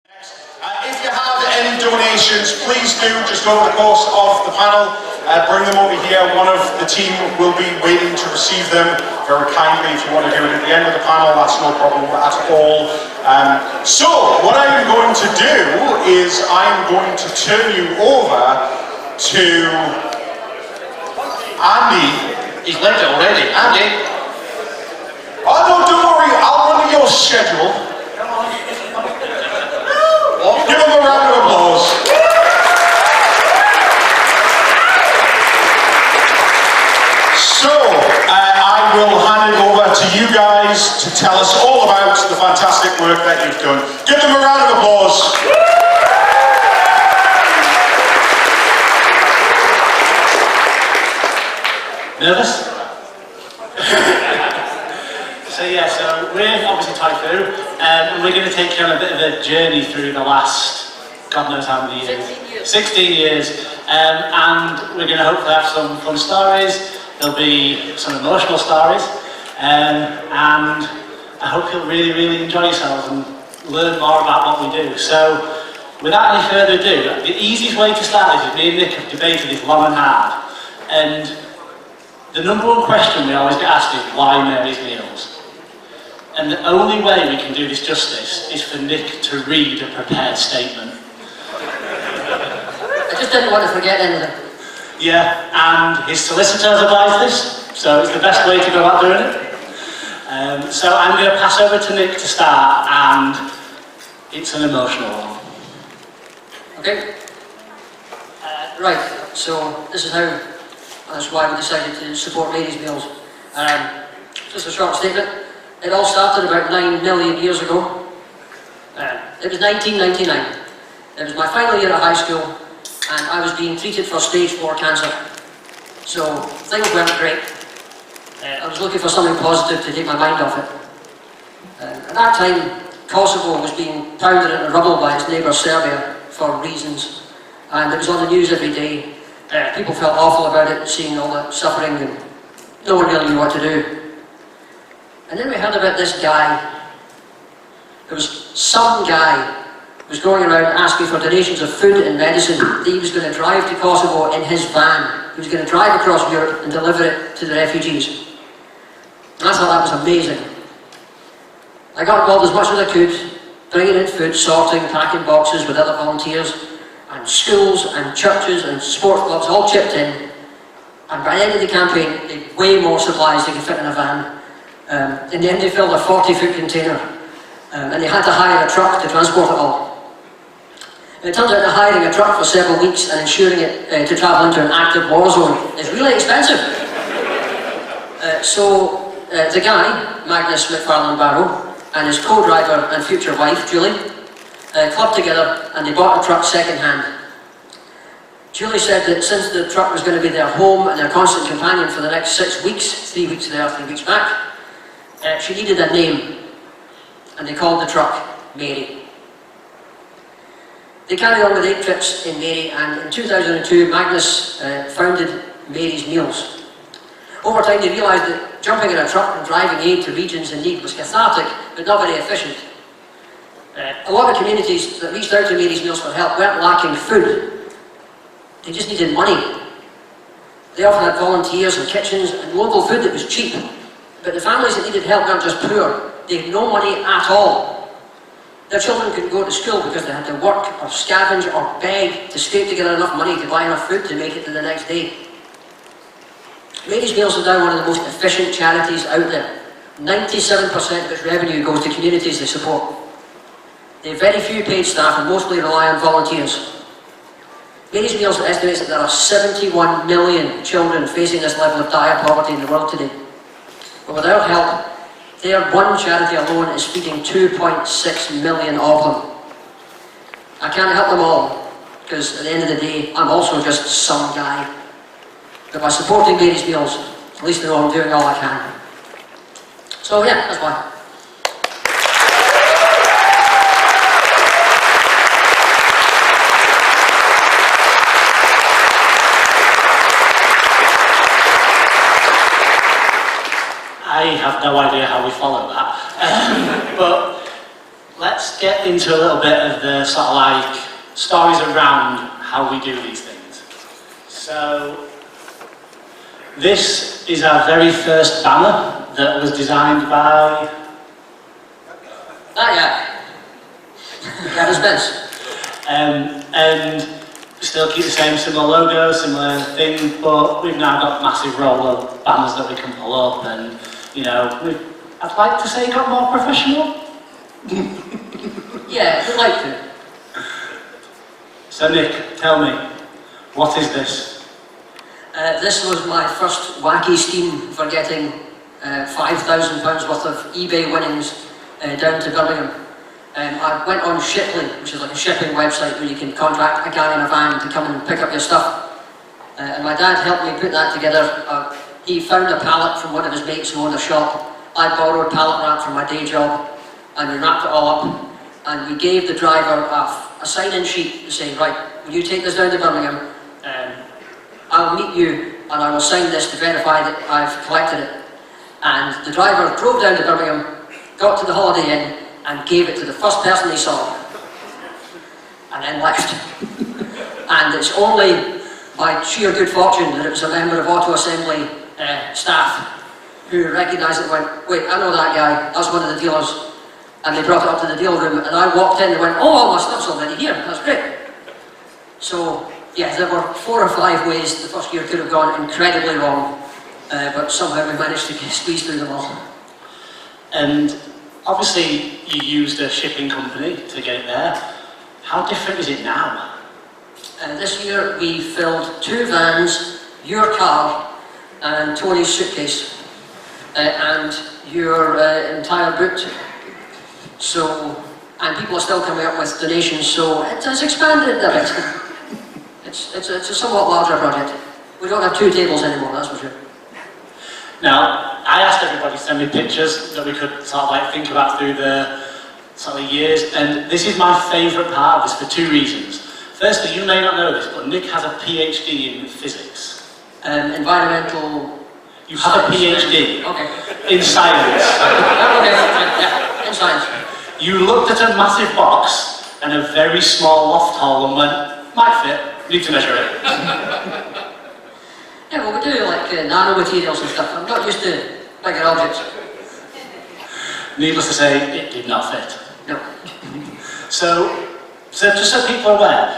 If you have any donations, please do just over the course of the panel, bring them over here. One of the team will be waiting to receive them very kindly. If you want to do it at the end of the panel, that's no problem at all. So what I'm going to do is I'm going to turn you over to Andy. He's left it already. Andy. Oh no, don't worry, I'll run your schedule. Give him a round of applause. So, I will hand it over to you guys to tell us all about the fantastic work that you've done. Give them a round of applause. Nervous? So we're obviously Typhoon, and we're going to take you on a bit of a journey through the last, God knows how many years. 16 years. And we're going to hopefully have some fun stories. There'll be some emotional stories, and I hope you'll really, really enjoy yourselves and learn more about what we do. So, without any further ado, the easiest way to start this is me and Nick have debated this long and hard. And the number one question we always get asked is, why Mary's Meals? And the only way we can do this justice is for Nick to read a prepared statement. I just didn't want to forget anything. Yeah, and his solicitors advised this, so it's the best way to go about doing it. So I'm going to pass over to Nick to start, and it's an emotional one. Okay. Right, so this is that's why we decided to support Ladies' Meals. Just a short statement. It all started about 9 million years ago. It was 1999. It was my final year at high school, and I was being treated for stage 4 cancer. So things weren't great. I was looking for something positive to take my mind off it. At that time, Kosovo was being pounded into rubble by its neighbour Serbia for reasons, and it was on the news every day. People felt awful about it, seeing all the suffering, and no one really knew what to do. And then we heard about this guy. There was some guy who was going around asking for donations of food and medicine that he was going to drive to Kosovo in his van. He was going to drive across Europe and deliver it to the refugees. And I thought that was amazing. I got involved as much as I could, bringing in food, sorting, packing boxes with other volunteers, and schools and churches and sports clubs all chipped in. And by the end of the campaign, they had way more supplies than could fit in a van. In the end, they filled a 40-foot container, and they had to hire a truck to transport it all. And it turns out that hiring a truck for several weeks and ensuring it to travel into an active war zone is really expensive. So the guy, Magnus McFarlane Barrow, and his co-driver and future wife, Julie, clubbed together and they bought a truck second-hand. Julie said that since the truck was going to be their home and their constant companion for the next 6 weeks, 3 weeks there, 3 weeks back, she needed a name, and they called the truck Mary. They carried on with 8 trips in Mary, and in 2002 Magnus founded Mary's Meals. Over time they realised that jumping in a truck and driving aid to regions in need was cathartic, but not very efficient. A lot of communities that reached out to Mary's Meals for help weren't lacking food, they just needed money. They often had volunteers and kitchens and local food that was cheap. But the families that needed help weren't just poor, they had no money at all. Their children couldn't go to school because they had to work or scavenge or beg to scrape together enough money to buy enough food to make it to the next day. Mary's Meals is now one of the most efficient charities out there. 97% of its revenue goes to communities they support. They have very few paid staff and mostly rely on volunteers. Mary's Meals estimates that there are 71 million children facing this level of dire poverty in the world today. But without help, their one charity alone is feeding 2.6 million of them. I can't help them all, because at the end of the day, I'm also just some guy. But by supporting Mary's Meals, at least I know I'm doing all I can. So yeah, that's why. I have no idea how we follow that. But let's get into a little bit of the sort of like stories around how we do these things. So, this is our very first banner that was designed by... Yeah, it's Vince. And still keep the same similar logo, similar thing, but we've now got massive roller banners that we can pull up, and you know, I'd like to say got more professional. Yeah, we'd like to. So Nick, tell me, what is this? This was my first wacky scheme for getting £5,000 worth of eBay winnings down to Birmingham. I went on Shipley, which is like a shipping website where you can contract a guy in a van to come and pick up your stuff. And my dad helped me put that together. He found a pallet from one of his mates who owned a shop. I borrowed pallet wrap from my day job, and we wrapped it all up. And we gave the driver a sign-in sheet to say, right, will you take this down to Birmingham? I'll meet you, and I will sign this to verify that I've collected it. And the driver drove down to Birmingham, got to the Holiday Inn, and gave it to the first person he saw, and then left. And it's only by sheer good fortune that it was a member of Auto Assembly staff who recognised it and went, wait, I know that guy, that's one of the dealers. And they brought it up to the deal room, and I walked in and went, oh, all my stuff's already here, that's great. So, yeah, there were 4 or 5 ways the first year could have gone incredibly wrong, but somehow we managed to squeeze through them all. And obviously, you used a shipping company to get it there. How different is it now? This year we filled 2 vans, your car, and Tony's suitcase, and your entire boot. So, and people are still coming up with donations, so it has expanded a bit. It's a somewhat larger project. We don't have 2 tables anymore, that's for sure. Now, I asked everybody to send me pictures that we could sort of like think about through the sort of years, and this is my favourite part of this for 2 reasons. Firstly, you may not know this, but Nick has a PhD in physics. Environmental... You have science. a PhD Okay. in science. Okay, yeah, in science. You looked at a massive box and a very small loft hole and went, might fit, need to measure it. Yeah, well, we do like nanomaterials and stuff. I'm not used to bigger objects. Needless to say, it did not fit. No. So just so people are aware,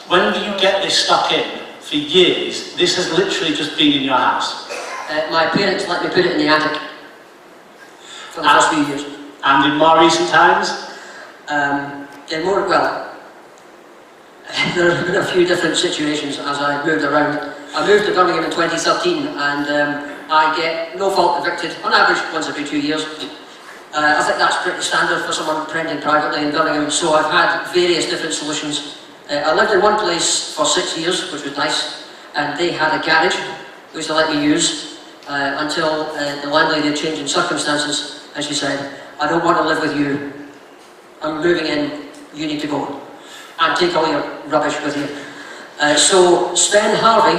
when you get this stock in, for years, this has literally just been in your house. My parents let me put it in the attic for the first few years. And in more recent times? There have been a few different situations as I moved around. I moved to Birmingham in 2013, and I get no fault evicted on average once every 2 years. I think that's pretty standard for someone renting privately in Birmingham, so I've had various different solutions. I lived in one place for 6 years, which was nice, and they had a garage which they let me use until the landlady had changed in circumstances, and she said, I don't want to live with you, I'm moving in, you need to go, and take all your rubbish with you. So Sven Harvey,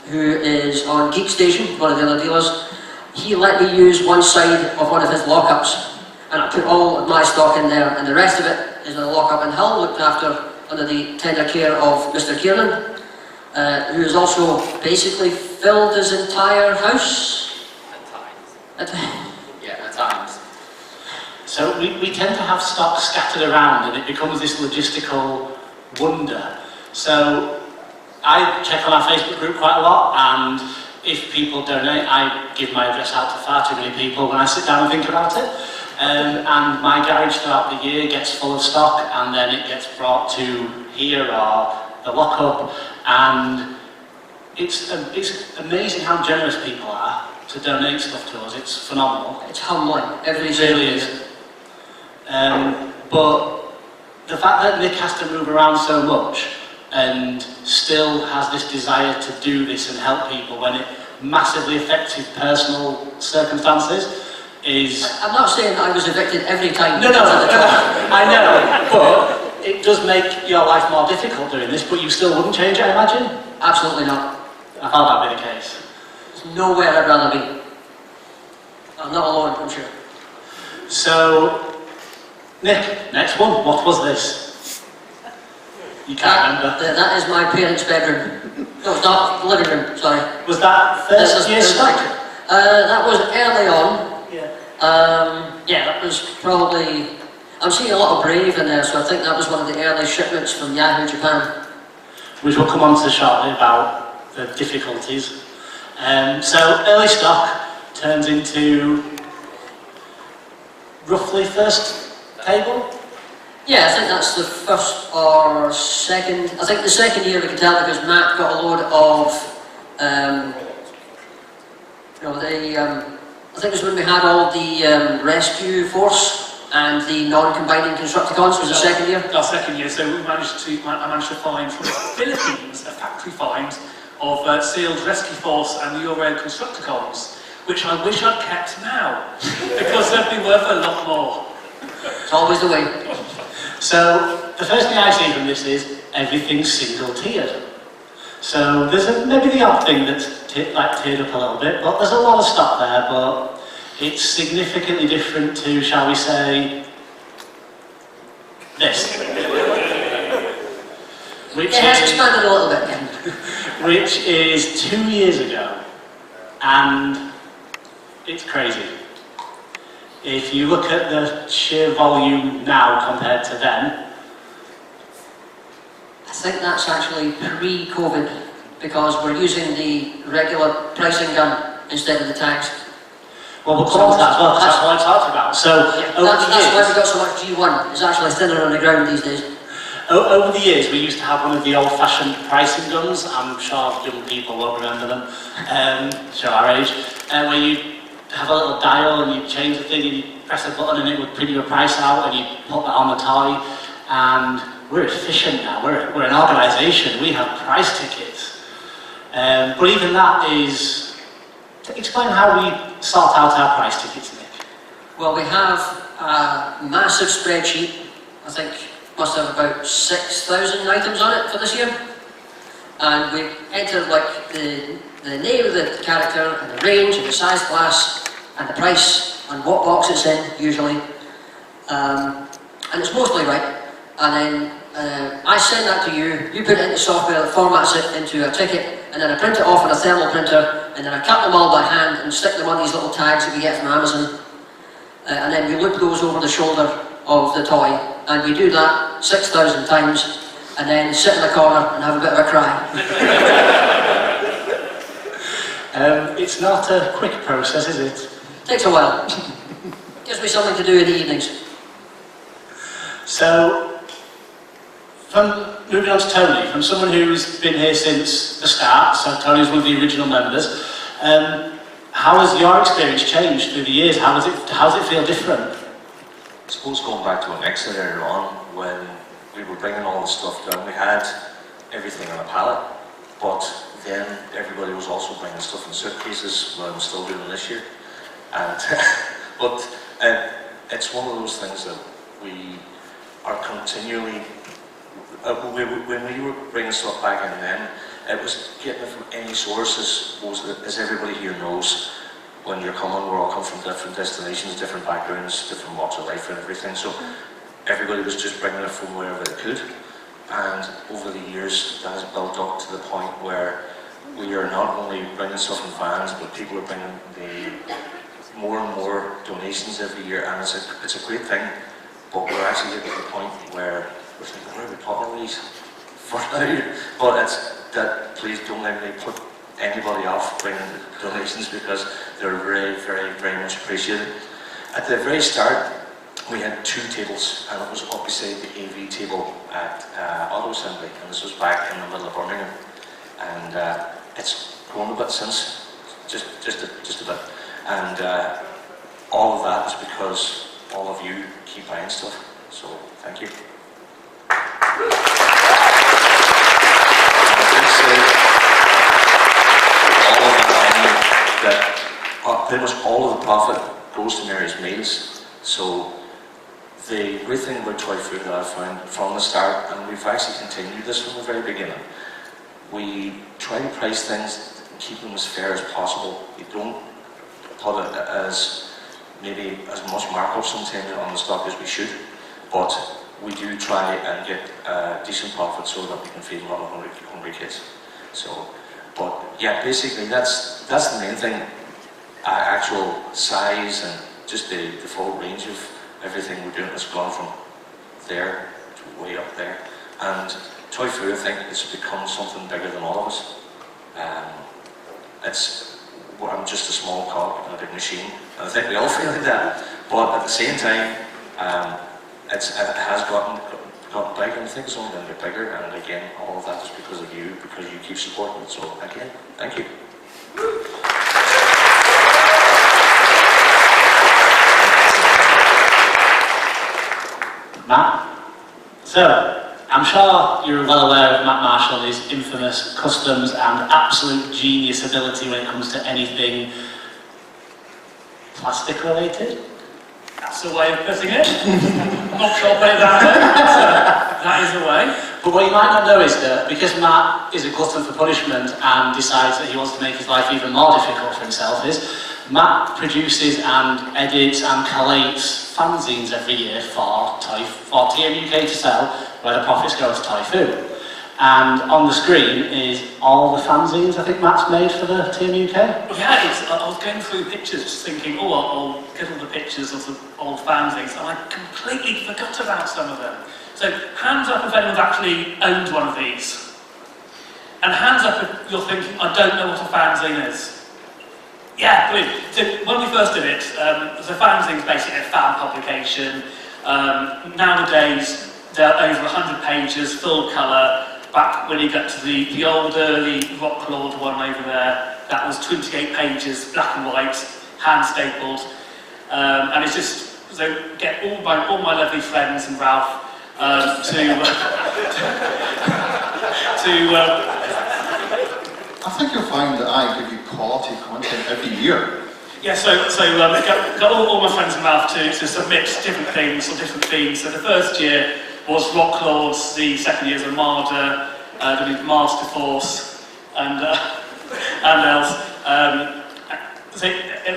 who is on Geek Station, one of the other dealers, he let me use one side of one of his lockups, and I put all of my stock in there, and the rest of it is in a lockup in Hull, looked after under the tender care of Mr. Kiernan, who has also basically filled his entire house. At times. Yeah, at times. So we tend to have stock scattered around, and it becomes this logistical wonder. So I check on our Facebook group quite a lot, and if people donate, I give my address out to far too many people when I sit down and think about it. And my garage throughout the year gets full of stock, and then it gets brought to here or the lockup, and it's amazing how generous people are to donate stuff to us. It's phenomenal. It's humbling. Every It really is. But the fact that Nick has to move around so much and still has this desire to do this and help people when it massively affects his personal circumstances is... I'm not saying I was evicted every time. No, I know, but it does make your life more difficult doing this, but you still wouldn't change it, I imagine? Absolutely not. I thought that'd be the case. There's nowhere I'd rather be. I'm not alone, I'm sure. So, Nick, next one. What was this? You can't remember. That is my parents' bedroom. No, it's not. The living room, sorry. Was that This first is year stock? that was early on. Yeah. Yeah, that was probably... I'm seeing a lot of Brave in there, so I think that was one of the early shipments from Yahoo Japan. Which we'll come on to shortly about the difficulties. So early stock turns into roughly first table. Yeah, I think that's the first or second. I think the second year we can tell because Matt got a load of, I think it was when we had all the rescue force and the non-combining Constructicons was the second year. Our second year, so I managed to find from the Philippines a factory find of sealed rescue force and the Euro Constructicons, which I wish I'd kept now, because they'd be worth a lot more. It's always the way. So the first thing I see from this is everything's single tiered. So there's maybe the odd thing that's tiered up a little bit, but there's a lot of stock there, but it's significantly different to, shall we say, this. Which It has is, expanded a little bit. which is 2 years ago, and it's crazy. If you look at the sheer volume now compared to then, I think that's actually pre-COVID because we're using the regular pricing gun instead of the tags. well, we'll come on to that as well, 'cause that's what I talked about. So, over That's the why years, we've got so much G1. It's actually thinner on the ground these days. over the years, we used to have one of the old-fashioned pricing guns. I'm sure young people won't remember them, show our age, where you have a little dial and you change the thing and you press a button and it would print you a price out and you put that on the toy. And we're efficient now. We're an organisation. We have price tickets. But even that is... Explain how we sort out our price tickets, Nick. Well, we have a massive spreadsheet. I think must have about 6,000 items on it for this year. And we entered like the name of the character and the range and the size class and the price and what box it's in usually. And it's mostly right. And then I send that to you, you put it into software that formats it into a ticket, and then I print it off on a thermal printer, and then I cut them all by hand and stick them on these little tags that we get from Amazon. And then we loop those over the shoulder of the toy, and we do that 6,000 times, and then sit in the corner and have a bit of a cry. It's not a quick process, is it? Takes a while. Gives me something to do in the evenings. So, from moving on to Tony, from someone who's been here since the start, so Tony's one of the original members, how has your experience changed through the years? How does it feel different? I suppose going back to an exit earlier on, when we were bringing all the stuff down, we had everything on a pallet, but then everybody was also bringing stuff in suitcases, what I'm still doing this year. And but it's one of those things that we are continually, when we were bringing stuff back in then, it was getting it from any source, as everybody here knows. When you're coming, we all come from different destinations, different backgrounds, different walks of life and everything, so everybody was just bringing it from wherever they could. And over the years, that has built up to the point where we are not only bringing stuff in vans, but people are bringing more and more donations every year, and it's a great thing. But we're actually getting to the point where we're thinking, where are we putting these for now? But it's that, please don't let me put anybody off bringing donations, because they're very, very, very much appreciated. At the very start, we had 2 tables, and it was up beside the AV table at Auto Assembly, and this was back in the middle of Birmingham. And it's grown a bit since, just a bit. And all of that is because all of you keep buying stuff. So thank you. Pretty much all of the profit goes to Mary's Meals. So the great thing about Toy Food that I've found from the start, and we've actually continued this from the very beginning, we try to price things and keep them as fair as possible. We don't put it as maybe as much markup sometimes on the stock as we should. but we do try and get decent profit so that we can feed a lot of hungry kids. So, but yeah, basically that's the main thing. Actual size and just the full range of everything we're doing has gone from there to way up there. And Toy Foo, I think, it's become something bigger than all of us. I'm just a small cog in a big machine, and I think we all feel like that. But at the same time, it has gotten big, and I think it's only going to get bigger. And again, all of that is because of you, because you keep supporting it. So again, thank you. Matt? So, I'm sure you're well aware of Matt Marshall, his infamous customs and absolute genius ability when it comes to anything plastic related. That's the way of putting it. Not sure I'll put it that way, but that is the way. But what you might not know is that because Matt is a glutton for punishment and decides that he wants to make his life even more difficult for himself, Matt produces and edits and collates fanzines every year for TMUK to sell, where the profits go to Toy Foo. And on the screen is all the fanzines I think Matt's made for the TMUK. Yeah, I was going through pictures just thinking, oh, I'll get all the pictures of the old fanzines, and I completely forgot about some of them. So hands up if anyone's actually owned one of these. And hands up if you're thinking, I don't know what a fanzine is. Yeah, brilliant. So when we first did it, the fanzine is basically a fan publication. Nowadays, they're over 100 pages, full colour. Back when you get to the old early Rock Lord one over there, that was 28 pages, black and white, hand stapled. And it's just, so get all my lovely friends and Ralph I think you'll find that I give you quality content every year. Yeah, so got all my friends and Ralph to submit different things or different themes. So the first year was Rock Lords, the second year was Armada, the Master Force, and else. So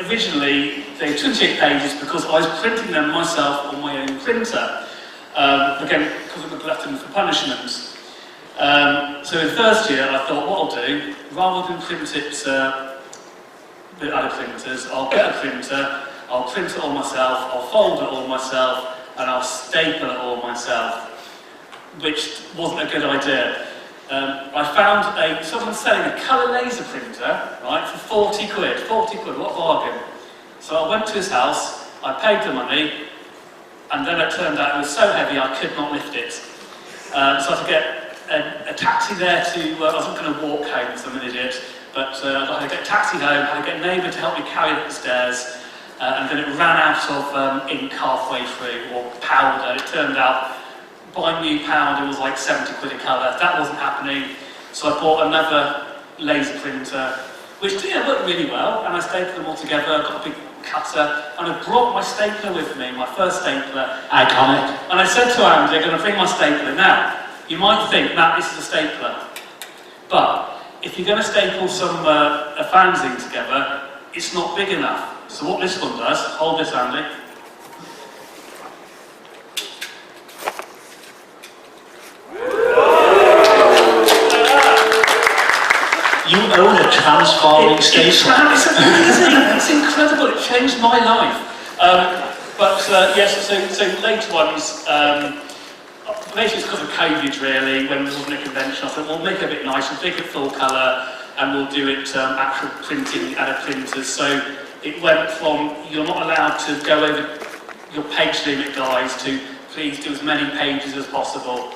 originally they were 28 pages because I was printing them myself on my own printer. Again, because of the glutton for punishment. So in the first year I thought what I'll do, rather than print it with other printers, I'll get a printer, I'll print it all myself, I'll fold it all myself, and I'll staple it all myself, which wasn't a good idea. I found someone selling a colour laser printer, right, for 40 quid, what a bargain. So I went to his house, I paid the money, and then it turned out it was so heavy I could not lift it. So I had to get a taxi there to, I wasn't going to walk home because I'm an idiot, but I had to get a taxi home, I had to get a neighbour to help me carry it up the stairs, and then it ran out of ink halfway through, or powder. It turned out, buying new powder was like 70 quid a colour. That wasn't happening, so I bought another laser printer, which worked really well, and I stapled them all together, got a big cutter, and I brought my stapler with me, my first stapler. Iconic. And I said to Andy, I'm going to bring my stapler. Now, you might think, Matt, this is a stapler, but if you're going to staple a fanzine together, it's not big enough. So what this one does, hold this, Andy. You own a transforming stapler. It's amazing, it's incredible, it changed my life. Yes, so later ones, basically it's because of COVID really, when there wasn't a convention, I thought we'll make it a bit nice, we'll make it full colour, and we'll do it actual printing at a printers. So it went from, you're not allowed to go over your page limit, guys, to please do as many pages as possible.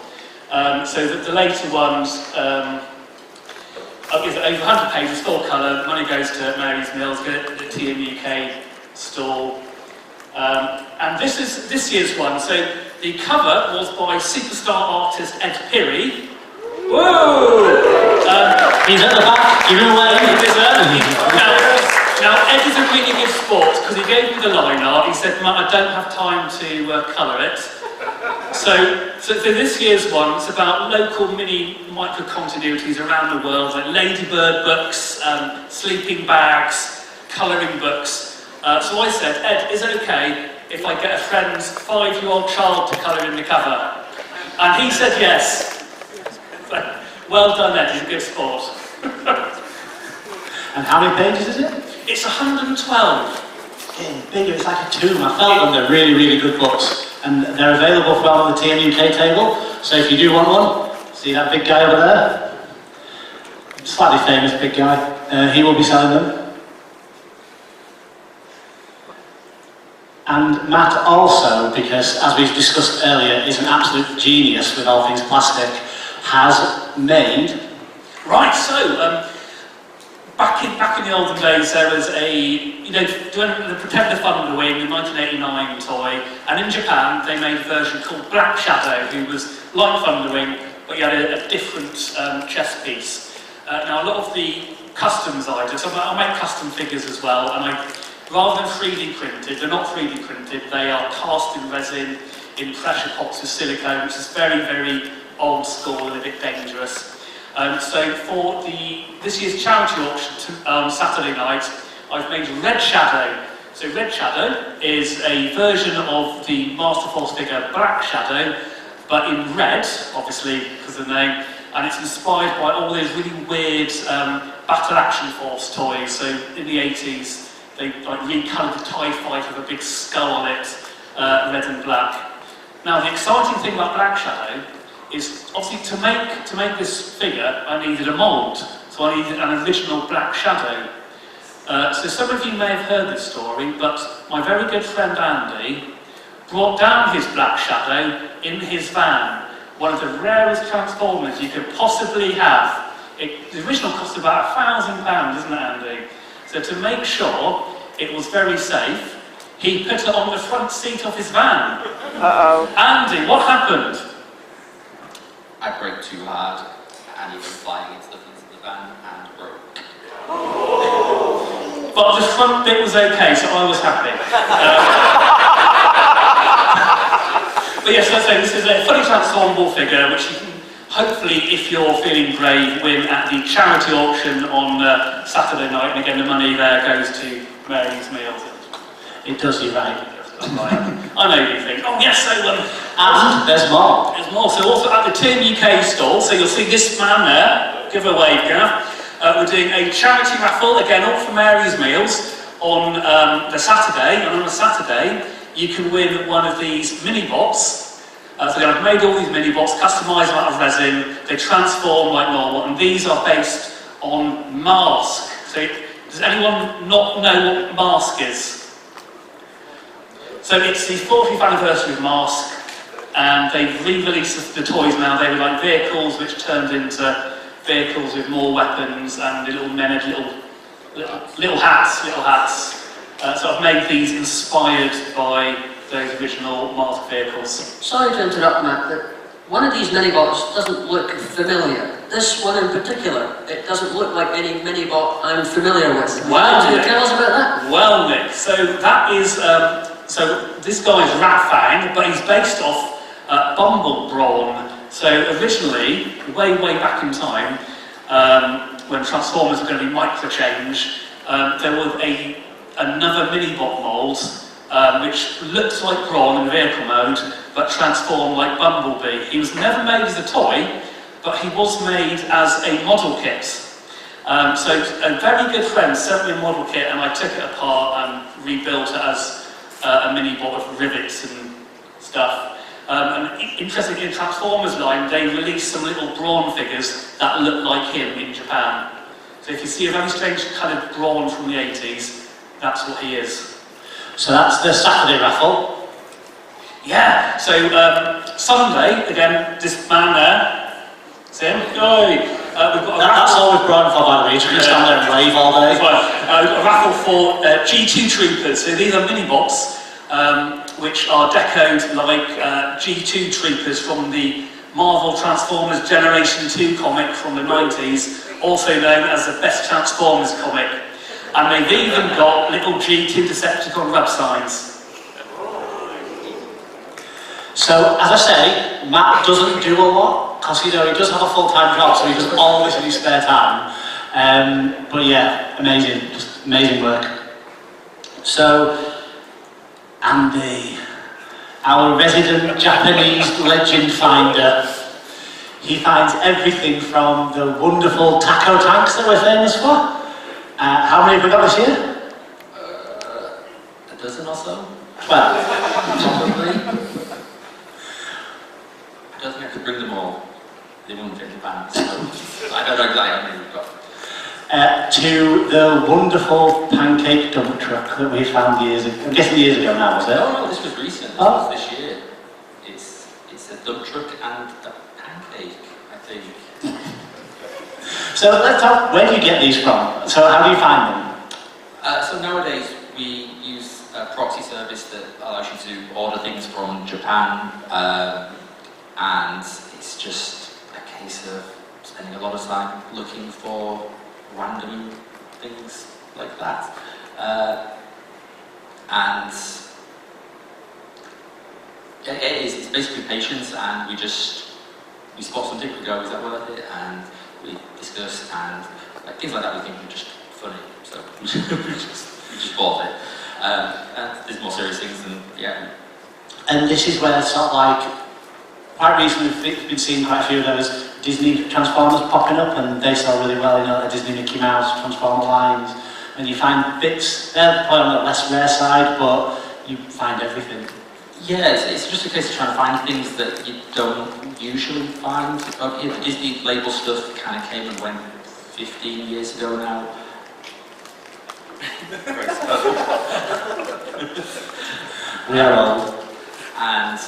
So the later ones, over 100 pages, full colour, money goes to Mary's Mills, get it at the TMUK stall. And this is this year's one. So the cover was by superstar artist Ed Pirrie. Whoa! He's at the back, you know where he is. Now Ed is a really good sport because he gave me the line art. He said, Matt, I don't have time to colour it. So this year's one, it's about local micro-continuities around the world, like ladybird books, sleeping bags, colouring books. So I said, Ed, is it okay if I get a friend's 5-year-old child to colour in the cover? And he said yes. Well done, Ed, you're a good sport. And how many pages is it? It's 112. Getting bigger, it's like a tomb. I felt them, they're really, really good books. And they're available for on the TM UK table. So if you do want one, see that big guy over there? Slightly famous big guy. He will be selling them. And Matt also, because as we've discussed earlier, is an absolute genius with all things plastic, has made... Right, so, back in the olden days, there was the Pretender Thunderwing, the 1989 toy, and in Japan they made a version called Black Shadow, who was like Thunderwing, but he had a different chest piece. Now, a lot of the customs I do, so I make custom figures as well, and rather than 3D printed, they're not 3D printed, they are cast in resin, in pressure pots with silicone, which is very, very old school and a bit dangerous. So for this year's charity auction on Saturday night, I've made Red Shadow. So Red Shadow is a version of the Master Force figure Black Shadow, but in red, obviously, because of the name, and it's inspired by all those really weird Battle Action Force toys. So in the 80s, they recoloured the TIE Fighter with a big skull on it, red and black. Now the exciting thing about Black Shadow is obviously to make this figure I needed a mould, so I needed an original Black Shadow. So some of you may have heard this story, but my very good friend Andy brought down his Black Shadow in his van, one of the rarest Transformers you could possibly have. The original cost about £1,000, isn't it, Andy? So to make sure it was very safe, he put it on the front seat of his van. Uh-oh. Andy, what happened? I broke too hard, and he went flying into the front of the van and broke. But the front bit was okay, so I was happy. But yes, let's say this is a fully transformable figure, which you can hopefully, if you're feeling brave, win at the charity auction on Saturday night. And again, the money there goes to Mary's Meals. It does you right. I know you think, oh yes, so and there's more. There's more. So also at the TM UK stall, so you'll see this man there. Give a wave, Gav. We're doing a charity raffle, again, all for Mary's Meals, on the Saturday. And on a Saturday, you can win one of these mini bots. So I've made all these mini bots, customised out of resin. They transform like normal, and these are based on Mask. So does anyone not know what Mask is? So it's the 40th anniversary of Mask, and they've re-released the toys now. They were like vehicles which turned into vehicles with more weapons, and the little men had little hats. So I've made these inspired by those original Mask vehicles. Sorry to interrupt, Matt, but one of these mini-bots doesn't look familiar. This one in particular, it doesn't look like any mini-bot I'm familiar with. Wow, Can you tell us about that? Well, Nick, so that is... So this guy's Ratfang, but he's based off Bumble Brawn. So originally, way back in time, when Transformers were going to be micro-change, there was another mini-bot mould which looked like Brawn in vehicle mode, but transformed like Bumblebee. He was never made as a toy, but he was made as a model kit. So a very good friend sent me a model kit, and I took it apart and rebuilt it as a mini-bot with rivets and stuff. And interestingly, in Transformers line, they released some little Brawn figures that look like him in Japan. So if you see a very strange kind of Brawn from the 80s, that's what he is. So that's the Saturday raffle. Yeah, so Sunday, again, this man there, see him? We've got That's all we've brought for, by the way. You're going to stand there and wave all day. we've got a raffle for G2 Troopers. So these are mini-bots, which are decoed like G2 Troopers from the Marvel Transformers Generation 2 comic from the 90s, also known as the best Transformers comic. And they've even got little G2 Decepticon rub signs. So, as I say, Matt doesn't do a lot, because he does have a full-time job, so he does all this in his spare time. But yeah, amazing, just amazing work. So, Andy, our resident Japanese legend finder, he finds everything from the wonderful taco tanks that we're famous for. How many have we got this year? A dozen or so? Well, Probably. I don't think I could bring them all. They wouldn't fit in the van, so I don't know exactly how many we've got. to the wonderful pancake dump truck that we found years ago. I'm guessing years ago now, was it? No, this was recent. This was this year. It's a dump truck and a pancake, I think. So let's talk, where do you get these from? So how do you find them? So nowadays we use a proxy service that allows you to order things from Japan, and it's just a case of spending a lot of time looking for random things like that. And it's basically patience, and we spot something, we go, is that worth it? And we discuss, and like, things like that we think are just funny, so we just bought it. And there's more serious things, and yeah. And this is where sort of like, quite recently we've been seeing quite a few of those Disney Transformers popping up, and they sell really well, you know, the Disney Mickey Mouse Transformer lines. And you find bits, they're probably on the less rare side, but you find everything. Yeah, it's just a case of trying to find things that you don't usually find. Okay, the Disney label stuff kind of came and went 15 years ago now. We are old. And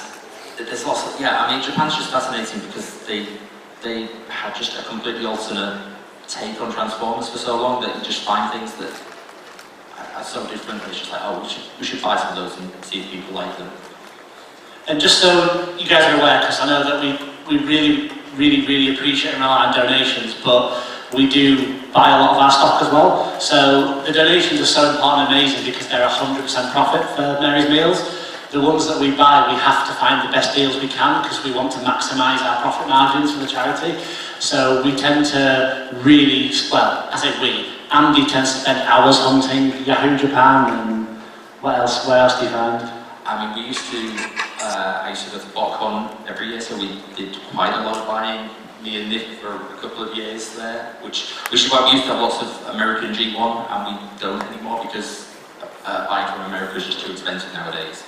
there's lots of, yeah, I mean, Japan's just fascinating because they had just a completely alternate take on Transformers for so long that you just find things that are so different. It's just like, oh, we should buy some of those and see if people like them. And just so you guys are aware, because I know that we really appreciate and rely on donations, but we do buy a lot of our stock as well. So the donations are so important and amazing because they're 100% profit for Mary's Meals. The ones that we buy, we have to find the best deals we can because we want to maximise our profit margins for the charity. So we tend to really, well, I say we, Andy tends to spend hours hunting Yahoo Japan, and where else do you find? I mean, I used to go to BotCon every year, so we did quite a lot of buying. Me and Nick for a couple of years there, which is why we used to have lots of American G1, and we don't anymore because buying from America is just too expensive nowadays.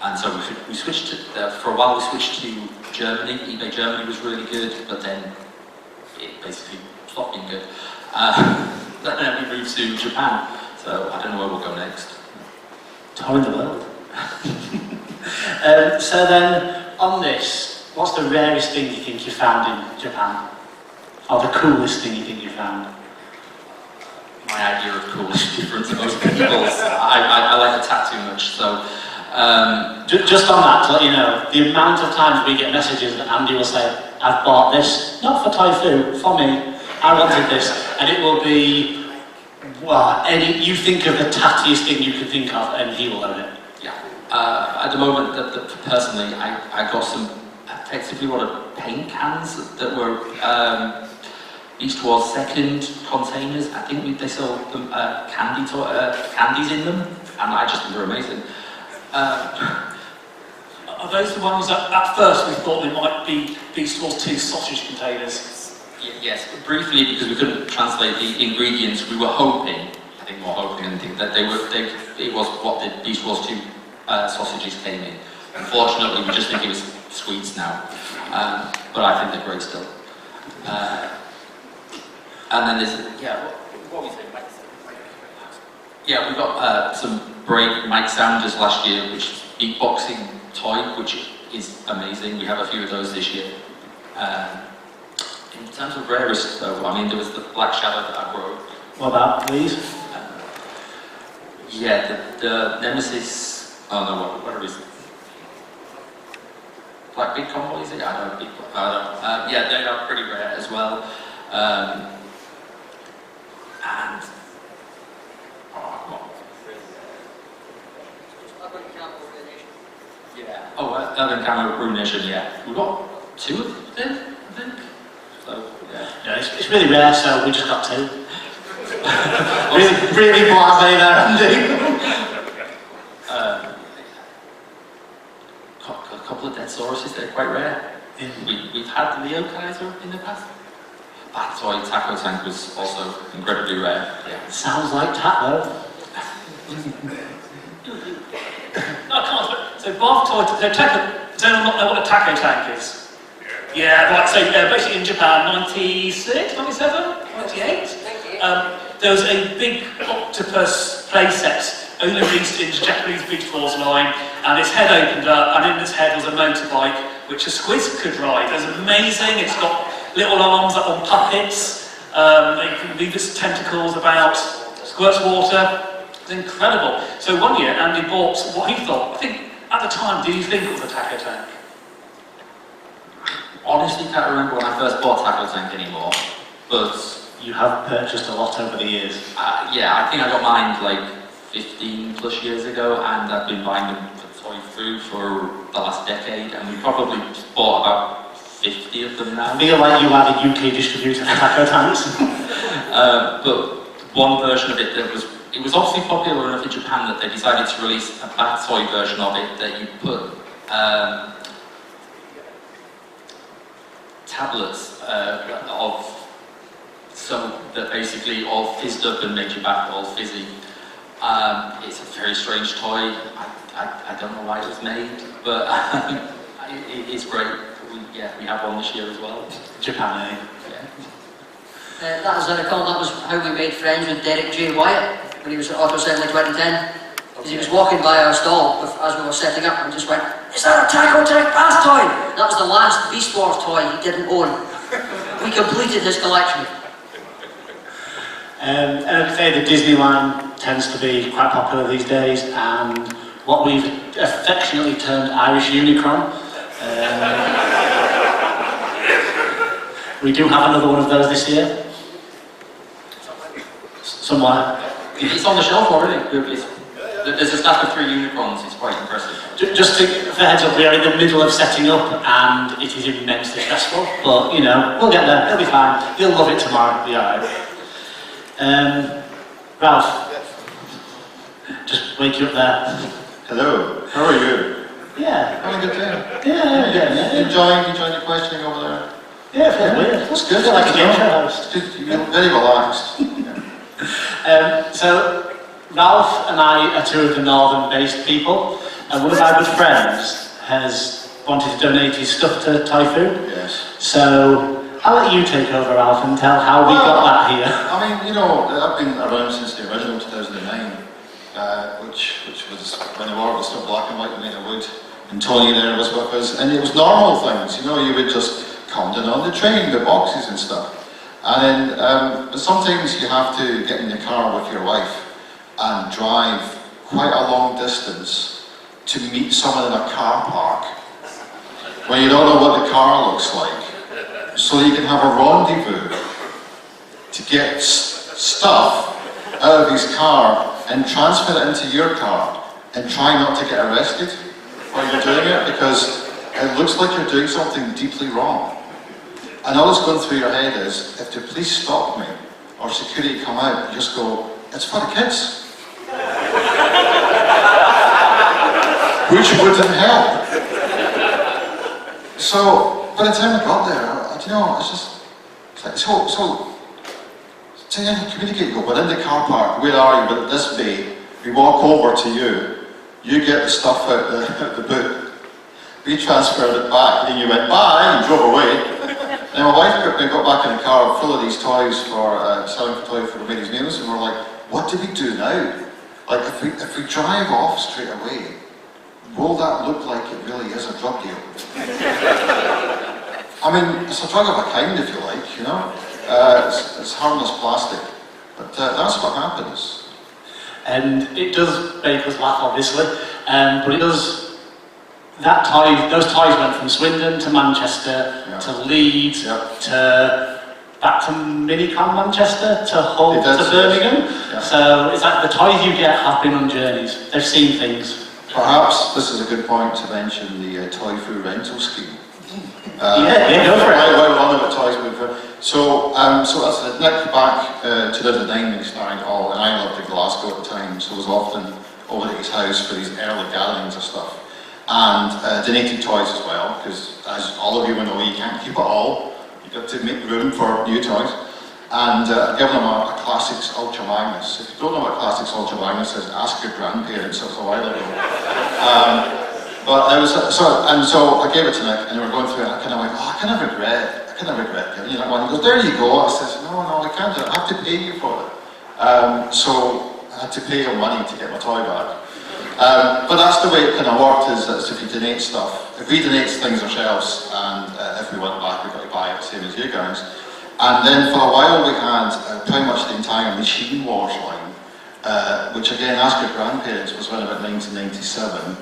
And so we switched to, for a while we switched to Germany. eBay Germany was really good, but then it basically stopped being good. Then we moved to Japan, so I don't know where we'll go next. Touring the world. So then, on this, what's the rarest thing you think you found in Japan? Or the coolest thing you think you found? My idea of cool is different to most people's. I like the tattoo much, so... Just on that, to let you know, the amount of times we get messages that Andy will say, I've bought this, not for Typhoon, for me, I wanted this, and it will be, well, you think of the tattiest thing you can think of, and he will own it. Yeah. At the moment, personally, I got some effectively what are paint cans that were each towards second containers. I think they sold them candies in them, and I just think they're amazing. Are those the ones that at first we thought they might be Beast Wars 2 sausage containers? Yes, but briefly, because we couldn't translate the ingredients, we were hoping, I think more hoping than anything, that it was what the Beast Wars 2 sausages came in. Unfortunately, we just think it was sweets now, but I think they're great still. And then there's, yeah, what we say, yeah, we got some Brave Mike Sanders last year, which is a beatboxing toy, which is amazing. We have a few of those this year. In terms of rarest, though, I mean, there was the Black Shadow that I broke. What about, please? Yeah, the Nemesis. Oh no, what is it? Like Big Convoy, is it? I don't know. Yeah, they are pretty rare as well. And yeah. Oh, Urban Camo Ruination. Yeah, we got 2 of them, I think. So yeah. Yeah, it's really rare, so we just got 2. really blasé there, Andy. A couple of dead sauruses, they're quite rare. We've had Leo Kaiser in the past. Bat toy taco tank was also incredibly rare. Yeah. Sounds like taco. No, I can't. So bath toy, does anyone not know what a taco tank is? Yeah, right, so basically in Japan, 96, 97, 98, there was a big octopus playset only released in Japanese beach balls line, and its head opened up, and in its head was a motorbike which a squid could ride. It was amazing. It's got little arms that are on puppets. It can leave its tentacles about, squirts water. It's incredible. So one year, Andy bought what he thought. I think at the time, did you think it was a taco tank? Honestly, can't remember when I first bought taco tank anymore, but You have purchased a lot over the years. yeah, I think I got mine like 15 plus years ago, and I've been buying them for toy food for the last decade, and we probably bought about 50 of them now. I feel like you are the UK distributor for taco tanks. But one version of it that it was obviously popular enough in Japan that they decided to release a bat toy version of it that you put tablets of so that basically all fizzed up and made your back all fizzy. It's a very strange toy. I don't know why it was made, but it's great. We have one this year as well. Japan, eh? Yeah. That, as I recall, that was how we made friends with Derek J. Wyatt when he was at Auto Assembly 2010. Because he was walking by our stall as we were setting up and just went, "Is that a taco tank bath toy?" That was the last Beast Wars toy he didn't own. We completed his collection. And I'd say the Disney line tends to be quite popular these days, and what we've affectionately termed Irish Unicron. We do have another one of those this year. Somewhere. It's on the shelf already. There's a stack of 3 unicorns. It's quite impressive. Just for heads up, we are in the middle of setting up, and it is immensely stressful. But you know, we'll get there. It'll be fine. You'll love it tomorrow. It'll be alright. Ralph, just wake you up there. Hello, how are you? Yeah. Having a good day? Yeah. Enjoying your questioning over there? Yeah, it feels weird. That's good. I feel like a game show host. You're very relaxed. So, Ralph and I are two of the northern-based people, and one of our good friends has wanted to donate his stuff to Typhoon. Yes. So, I'll let you take over, Ralph, and tell how we got that here. I mean, you know, I've been around since the original 2009, which was when the world was still black and white and made of wood, and Tony there was with us, and it was normal things, you know, you would just come down on the train, the boxes and stuff. And then sometimes you have to get in the car with your wife and drive quite a long distance to meet someone in a car park when you don't know what the car looks like, so you can have a rendezvous to get stuff out of his car and transfer it into your car and try not to get arrested while you're doing it, because it looks like you're doing something deeply wrong. And all that's going through your head is, if the police stop me or security come out, you just go, "It's for the kids." Which wouldn't help. So, by the time I got there, you know, it's just, so you communicate, go, we're in the car park, where are you? We're at this bay, we walk over to you, you get the stuff out the boot, we transferred it back, and you went, bye, and drove away. And my wife got back in the car full of these toys for selling for toys for the ladies' meals, and we're like, what do we do now? Like, if we drive off straight away, will that look like it really is a drug deal? I mean, it's a drug of a kind, if you like, you know? It's harmless plastic, but that's what happens. And it does make us laugh, obviously, but it does. Those toys went from Swindon to Manchester, to Leeds, to back to Minicon Manchester, to Hull, to Birmingham. Yeah. So it's like the toys you get have been on journeys. They've seen things. Perhaps this is a good point to mention the Toy Food rental scheme. Yeah, go for it. Why one of the toys So as I said, Nick back 2009 when he started all, and I lived in Glasgow at the time, so I was often over at his house for these early gatherings of stuff. And donated toys as well, because as all of you will know, you can't keep it all. You've got to make room for new toys. And given him a Classics Ultra Magnus. If you don't know what Classics Ultra Magnus is, ask your grandparents, it was a while ago. But I was, so I gave it to Nick, and we were going through it, and I kind of went, oh, I kind of regret giving you that one. He goes, there you go. I says, no, I can't do it, I have to pay you for it. So I had to pay him money to get my toy back. But that's the way it kind of worked, is that if you donate stuff, if we donate things ourselves, and if we want it back, we've got to buy it, same as you guys. And then for a while we had pretty much the entire Machine Wars line, which again, ask your grandparents, was around about 1997,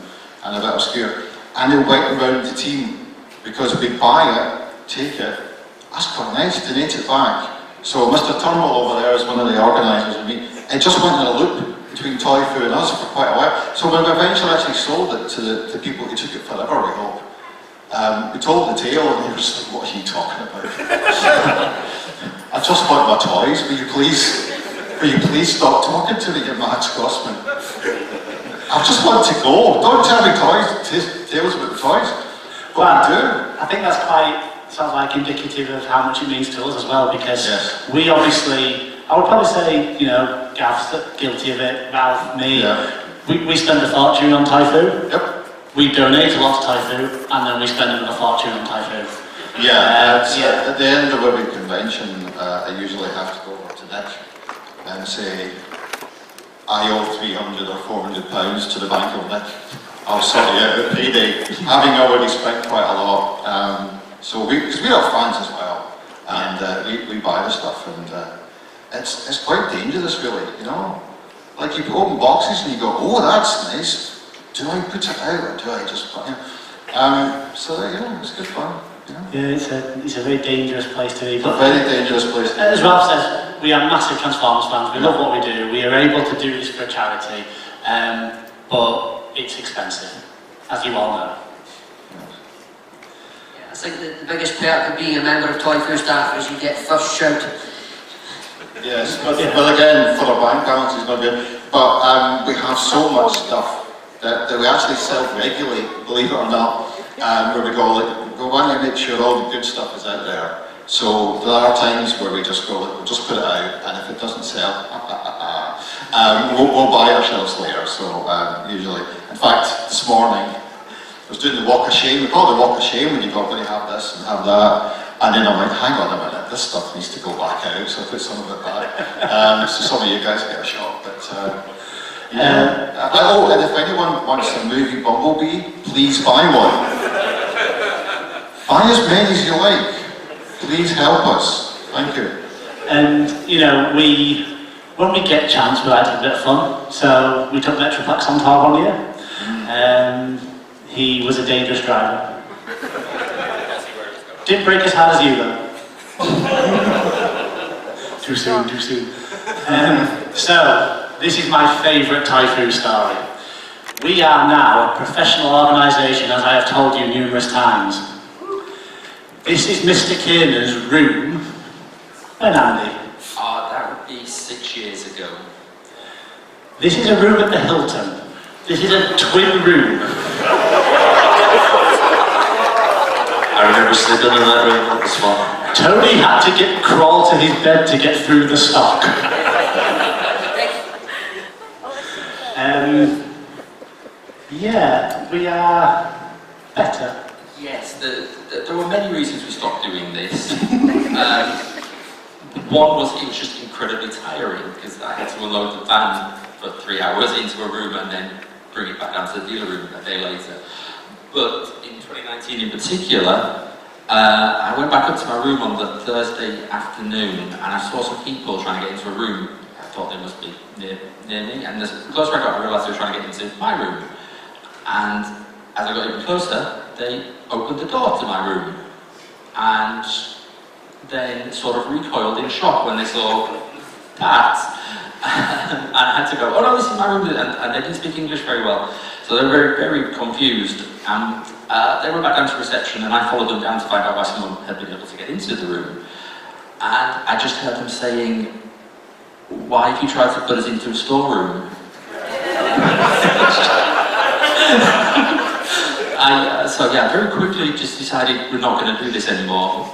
and a bit obscure. And they went around the team, because we'd buy it, take it, that's quite nice, donate it back. So Mr. Turnbull over there is one of the organisers with me. It just went in a loop between Toy Foo and us for quite a while. So when we eventually actually sold it to the people who took it forever, we hope, we told the tale and they were just like, what are you talking about? I just want my toys, will you please stop talking to me, you Max Grossman? I just want to go, don't tell me tales about the toys. What we do. I think that's quite, sounds like indicative of how much it means to us as well, because we obviously, I would probably say, you know, Gav's guilty of it, Ralph, me, we spend a fortune on Toy Foo. Yep. We donate a lot to Toy Foo, and then we spend another fortune on Toy Foo. At the end of every convention, I usually have to go over to Nick and say, I owe 300 or 400 pounds to the bank of Nick. I'll sort you out at payday, having already spent quite a lot. So because we are fans as well, and we buy the stuff, and it's quite dangerous really, you know? Like you open boxes and you go, oh that's nice, do I put it out or do I just buy it? So it's good fun. You know? Yeah, it's a very dangerous place to be. It's a very dangerous place to be. As Ralph says, we are massive Transformers fans, we love what we do, we are able to do this for a charity, but it's expensive, as you all know. I think the biggest perk of being a member of Toy Foo staff is you get first shout. Yes, but again, for our bank balance is not good. But we have so much stuff that we actually self-regulate, believe it or not, where we go, like, we want to make sure all the good stuff is out there. So there are times where we just go, like, we'll just put it out, and if it doesn't sell, we'll buy ourselves later. So usually, in fact, this morning, I was doing the walk of shame. We call it the walk of shame when you've got to have this and have that. And then I'm like, hang on a minute, this stuff needs to go back out, so I put some of it back. So some of you guys get a shock, but and if anyone wants a movie Bumblebee, please buy one. Buy as many as you like. Please help us. Thank you. And, you know, when we get a chance, we like to have a bit of fun. So we took Metroplex on tour one year. He was a dangerous driver. Didn't break as hard as you though. Too soon. So, this is my favourite Toy Foo story. We are now a professional organisation, as I have told you numerous times. This is Mr. Kiernan's room. When, Andy? That would be 6 years ago. This is a room at the Hilton. This is a twin room. I remember sleeping in that room this morning. Tony had to crawl to his bed to get through the stock. Yeah, we are better. Yes, there were many reasons we stopped doing this. One was it was just incredibly tiring because I had to unload the van for 3 hours into a room and then bring it back down to the dealer room a day later. But in 2019 in particular, I went back up to my room on the Thursday afternoon and I saw some people trying to get into a room. I thought they must be near me, and the closer I got, I realised they were trying to get into my room. And as I got even closer, they opened the door to my room and then sort of recoiled in shock when they saw that. And I had to go, oh no, this is my room, and they didn't speak English very well. So they were very, very confused. And they went back down to reception and I followed them down to find out why someone had been able to get into the room. I just heard them saying, "Why have you tried to put us into a storeroom?" So yeah, very quickly just decided we're not going to do this anymore,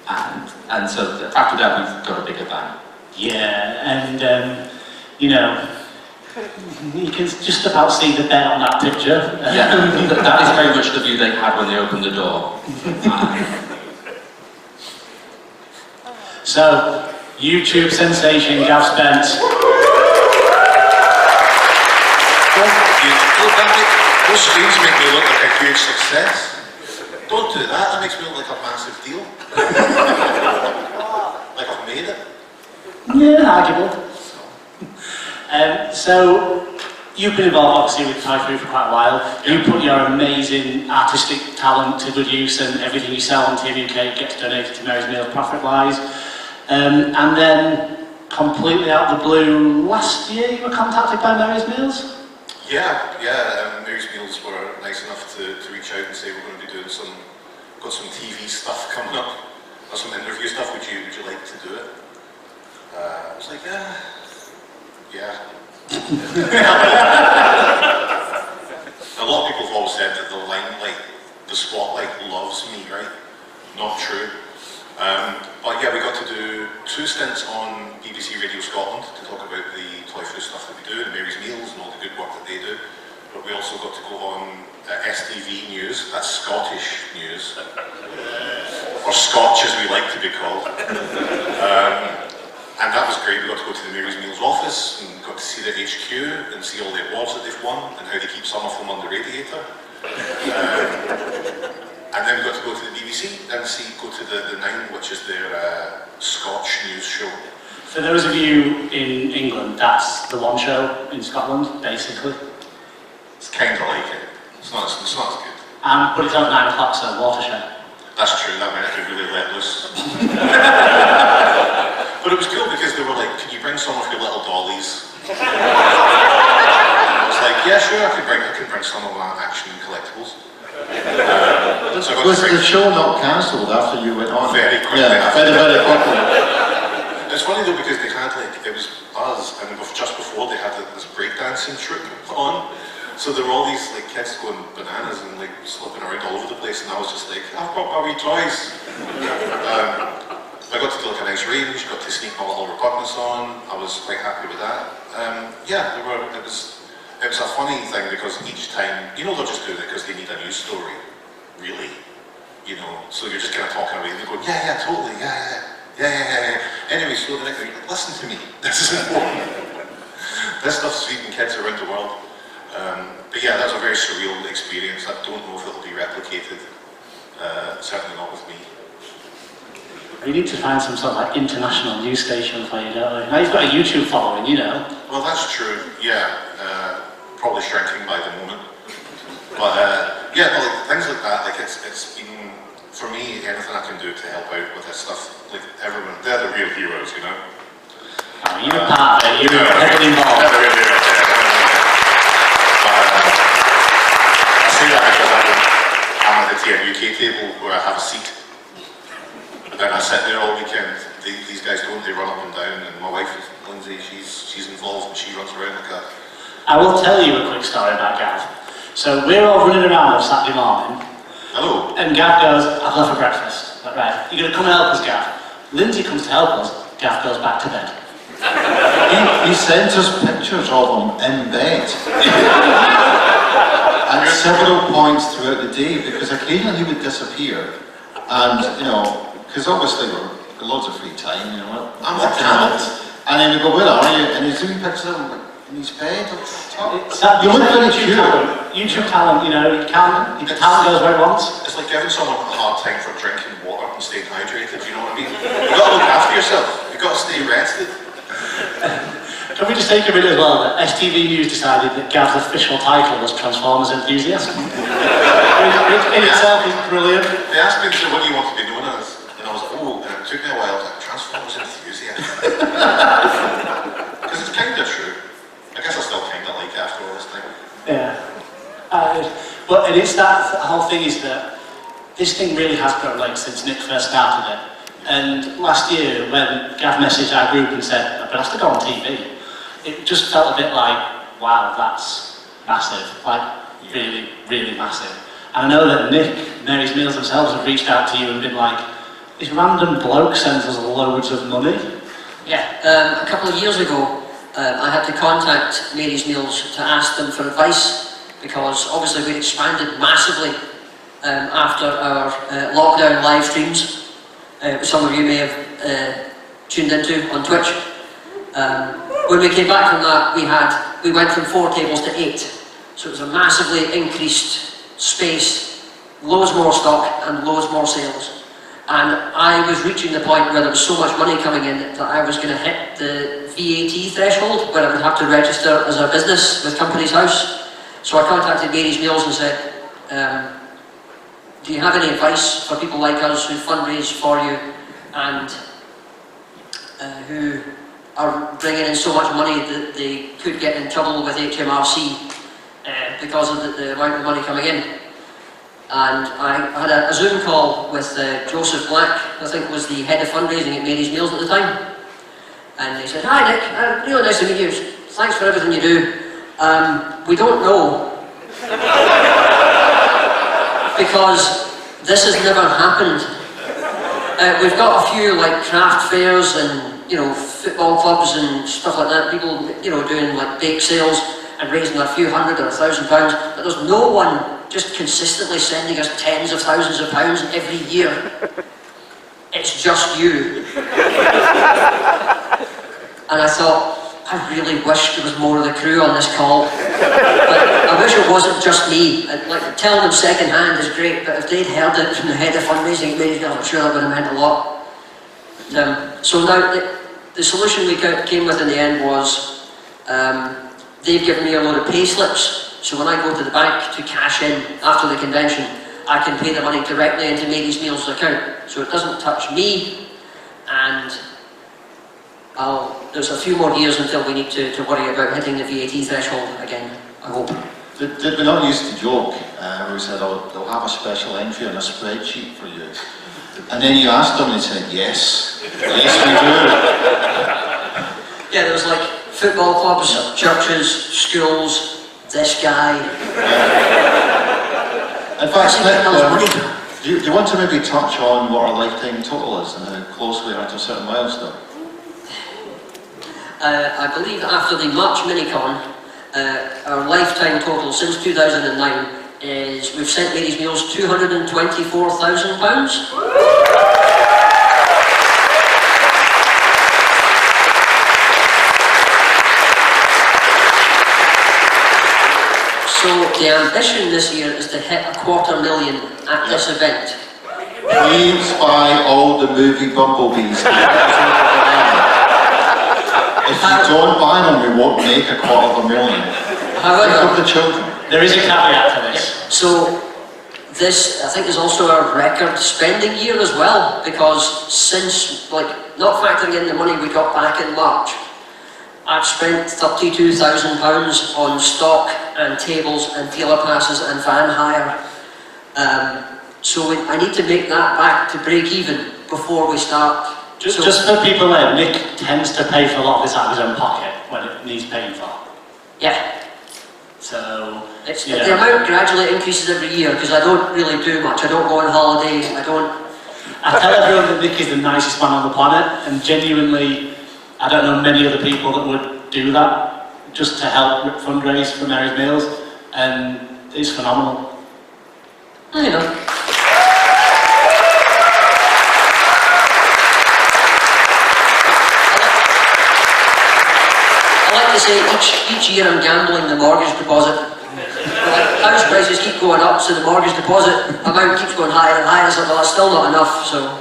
and so after that we've got a bigger bang. Yeah, and you know, you can just about see the bed on that picture. Yeah, that is very much the view they had when they opened the door. So, YouTube sensation Gav Spence. Those screens make me look like a huge success. Don't do that, that makes me look like a massive deal. Like I've made it. Yeah, arguable. So, you've been involved obviously with Typhoon for quite a while. You put your amazing artistic talent to good use, and everything you sell on TMUK gets donated to Mary's Meals profit-wise. And then, completely out of the blue, last year you were contacted by Mary's Meals? Mary's Meals were nice enough to reach out and say we're going to be doing got some TV stuff coming up, or some interview stuff, would you like to do it? I was like, yeah. A lot of people have always said that the limelight, the spotlight loves me, right? Not true. But yeah, we got to do 2 stints on BBC Radio Scotland to talk about the toy food stuff that we do, and Mary's Meals and all the good work that they do. But we also got to go on STV News, that's Scottish News, or Scotch as we like to be called. And that was great. We got to go to the Mary's Meals office and got to see the HQ and see all the awards that they've won and how they keep some of them on the radiator. And then we got to go to the BBC and go to the 9, which is their Scotch news show. For those of you in England, that's the one show in Scotland, basically. It's kind of like it. It's not as good. But it's on 9 o'clock, so watershed. That's true, that meant I could really let loose. But it was cool because they were like, can you bring some of your little dollies? I was like, yeah, sure, I can bring some of my action collectibles. So Was the show not cancelled after you went on? Very quickly. Yeah, very quickly. It's funny though because they had it was us, and just before they had this breakdancing troupe on. So there were all these kids going bananas and slipping around all over the place, and I was just like, I've got my wee toys. I got to do a nice range, got to sneak my little repugnance on. I was quite happy with that. It was a funny thing because each time, they're just doing it because they need a news story, really. So you're just kind of talking away and they're going, yeah, totally, yeah. Anyway, so the next thing, listen to me, this is important. This stuff's feeding kids around the world. But yeah, that was a very surreal experience. I don't know if it'll be replicated. Certainly not with me. We need to find some sort of international news station for you, don't we? Now you've got a YouTube following, Well, that's true, yeah. Probably shrinking by the moment. But things like that, it's been, for me, anything I can do to help out with this stuff, everyone, they're the real heroes, Oh, you're a part of it, you're heavily involved. They're the real heroes, I say that because I'm at the TMUK table where I have a seat. And I sit there all weekend. These guys don't, they run up and down, and my wife, Lindsay, she's involved and she runs around like that. I will tell you a quick story about Gav. So we're all running around on Saturday morning. Hello. And Gav goes, I've left for breakfast. Like, right, you're going to come and help us, Gav. Lindsay comes to help us, Gav goes back to bed. He sent us pictures of him in bed. At several points throughout the day, because occasionally he would disappear. And, because obviously we've got loads of free time, I'm the talent. And then we go, where are you? And he's doing pictures of him in his bed. You look very cute. YouTube talent, the talent goes where it wants. It's like giving someone a hard time for drinking water and staying hydrated, you know what I mean? You've got to look after yourself. You've got to stay rested. Can we just take a minute as well that STV News decided that Gav's official title was Transformers Enthusiast? in itself is brilliant. They asked me, what do you want to be known as? And I was like, and it took me a while, I was like, Transformers Enthusiast. Because it's kind of true. I guess I still kind of like it after all this time. Yeah. And it's that whole thing is that this thing really has grown legs since Nick first started it. And last year, when Gav messaged our group and said, "I'm gonna have to go on TV," it just felt a bit like, wow, that's massive, like really, really massive. And I know that Nick, Mary's Meals themselves have reached out to you and been like, this random bloke sends us loads of money. Yeah, a couple of years ago, I had to contact Mary's Meals to ask them for advice, because obviously we expanded massively after our lockdown live streams, which some of you may have tuned into on Twitch. When we came back from that, we went from 4 tables to 8, so it was a massively increased space, loads more stock and loads more sales. And I was reaching the point where there was so much money coming in that I was going to hit the VAT threshold, where I would have to register as a business with Companies House. So I contacted Mary's Meals and said, do you have any advice for people like us who fundraise for you and who are bringing in so much money that they could get in trouble with HMRC because of the amount of money coming in? And I had a Zoom call with Joseph Black, I think was the head of fundraising at Mary's Meals at the time. And he said, "Hi Nick, really nice to meet you. Thanks for everything you do. We don't know because this has never happened. We've got a few like craft fairs and football clubs and stuff like that. People doing like bake sales and raising a few hundred or £1,000, but there's no one just consistently sending us tens of thousands of pounds every year. It's just you." And I thought, I really wish there was more of the crew on this call. But I wish it wasn't just me. Like, telling them second hand is great, but if they'd heard it from the head of fundraising, I'm sure that would have meant a lot. So now, the solution we came with in the end was, they've given me a load of pay slips. So when I go to the bank to cash in after the convention, I can pay the money directly into Mary's Meals' account. So it doesn't touch me, and there's a few more years until we need to worry about hitting the VAT threshold again, I hope. Did we not used to joke, we said, "Oh, they'll have a special entry on a spreadsheet for you." And then you asked them and they said, "Yes, yes we do." Yeah, there was like football clubs, churches, schools, this guy. In fact, Nick, do you want to maybe touch on what our lifetime total is and how close we are to a certain milestone? I believe that after the March Minicon, our lifetime total since 2009 is, we've sent Mary's Meals £224,000. So the ambition this year is to hit 250,000 at this event. Please buy all the movie Bumblebees. If you don't buy them, we won't make 250,000. However, think of the children. There is a caveat to this. So this, I think, is also our record spending year as well, because since, not factoring in the money we got back in March, I've spent £32,000 on stock and tables and dealer passes and van hire. So I need to make that back to break even before we start. Just for people there, Nick tends to pay for a lot of this out of his own pocket when it needs paying for. Yeah. So, the amount gradually increases every year because I don't really do much. I don't go on holiday. I tell everyone that Nick is the nicest man on the planet, and genuinely, I don't know many other people that would do that just to help fundraise for Mary's Meals, and it's phenomenal. You know. I like to say each year I'm gambling the mortgage deposit. House prices keep going up, so the mortgage deposit amount keeps going higher and higher, so well, it's still not enough, so.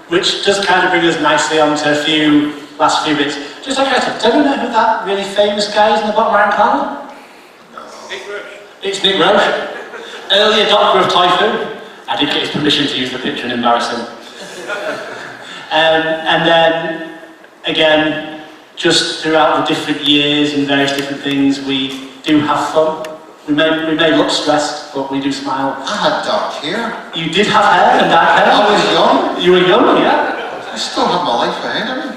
Which does kind of bring us nicely on to last few bits. Just like I said, do you know who that really famous guy is in the bottom right corner? Nick Roche. It's Nick Roche, early adopter of Typhoon. I did get his permission to use the picture and embarrass him. And then, again, just throughout the different years and various different things, we do have fun. We may look stressed, but we do smile. I had dark hair. You did have hair and dark hair. I was young. You were young, yeah. I still have my life ahead of me.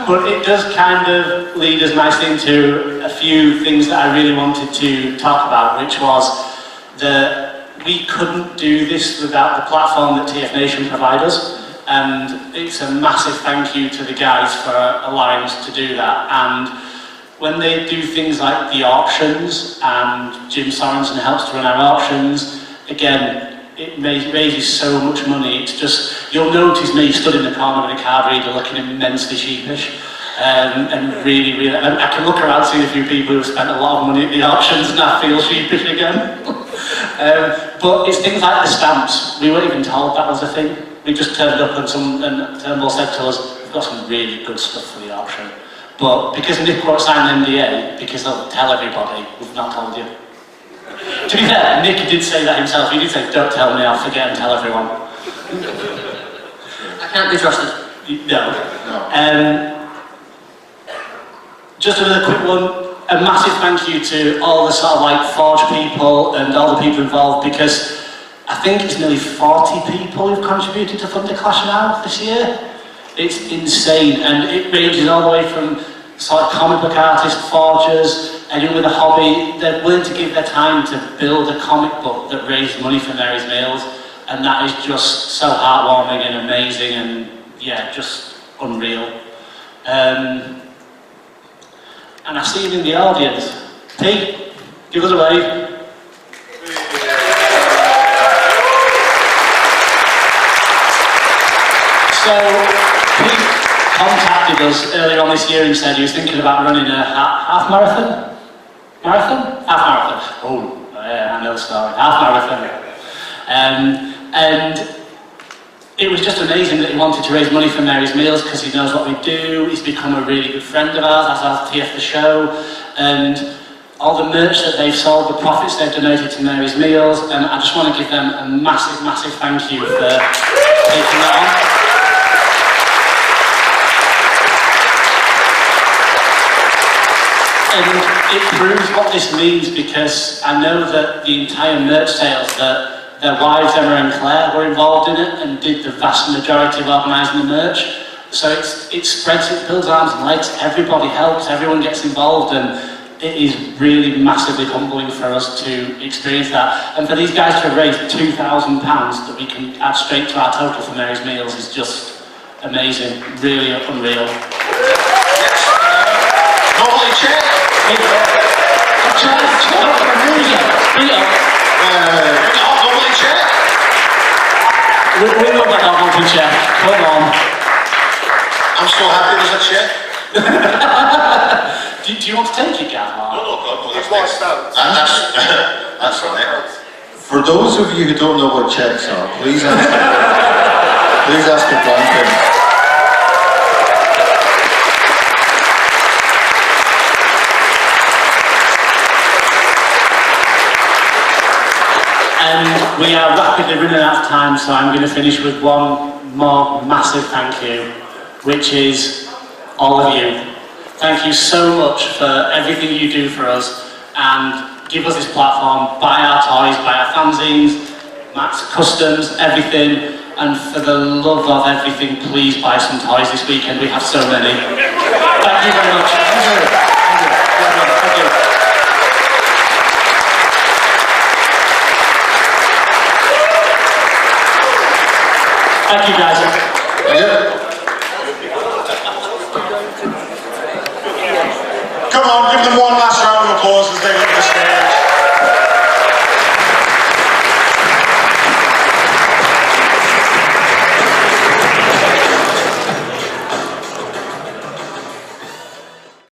But it does kind of lead us nicely into a few things that I really wanted to talk about, which was that we couldn't do this without the platform that TFNation provide us. And it's a massive thank you to the guys for allowing us to do that. And when they do things like the auctions, and Jim Sorensen helps to run our auctions, again, it raises so much money. It's just, you'll notice me stood in the corner with a card reader looking immensely sheepish. And really, I can look around, see a few people who've spent a lot of money at the auctions and I feel sheepish again. But it's things like the stamps. We weren't even told that was a thing. We just turned up and Turnbull said to us, we've got some really good stuff for the auction. But because Nick won't sign an NDA, because they'll tell everybody, we've not told you. To be fair, Nick did say that himself. He did say, don't tell me, I'll forget and tell everyone. I can't be trusted. No. Just another quick one. A massive thank you to all the sort of like Forge people and all the people involved, because I think it's nearly 40 people who've contributed to Thunderclash now this year. It's insane, and it ranges all the way from sort of comic book artists, forgers, anyone with a hobby. They're willing to give their time to build a comic book that raised money for Mary's Meals, and that is just so heartwarming and amazing, and yeah, just unreal. And I see him in the audience. Pete, give us a wave. So, Pete contacted us earlier on this year and said he was thinking about running a half marathon? Marathon? Half marathon. Oh, yeah, I know the story. Half marathon. And it was just amazing that he wanted to raise money for Mary's Meals because he knows what we do. He's become a really good friend of ours, as our TF the show, and all the merch that they've sold, the profits they've donated to Mary's Meals, and I just want to give them a massive, massive thank you for taking that on. And it proves what this means, because I know that the entire merch sales that their wives, Emma and Claire, were involved in it and did the vast majority of organising the merch. So it spreads, it builds arms and legs, everybody helps, everyone gets involved, and it is really massively humbling for us to experience that. And for these guys to have raised £2,000 that we can add straight to our total for Mary's Meals is just amazing, really unreal. Yes. Normally check. Normally check. We love that normally check. Come on. I'm so happy there's a check. Do you want to take it, Gav? No, it's my stance. That's right. For those of you who don't know what checks are, please ask the Blanket. And we are rapidly running out of time, so I'm going to finish with one more massive thank you, which is all of you. Thank you so much for everything you do for us and give us this platform, buy our toys, buy our fanzines, Matt's customs, everything, and for the love of everything, please buy some toys this weekend. We have so many. Thank you very much. Thank you. Thank you. Thank you, guys.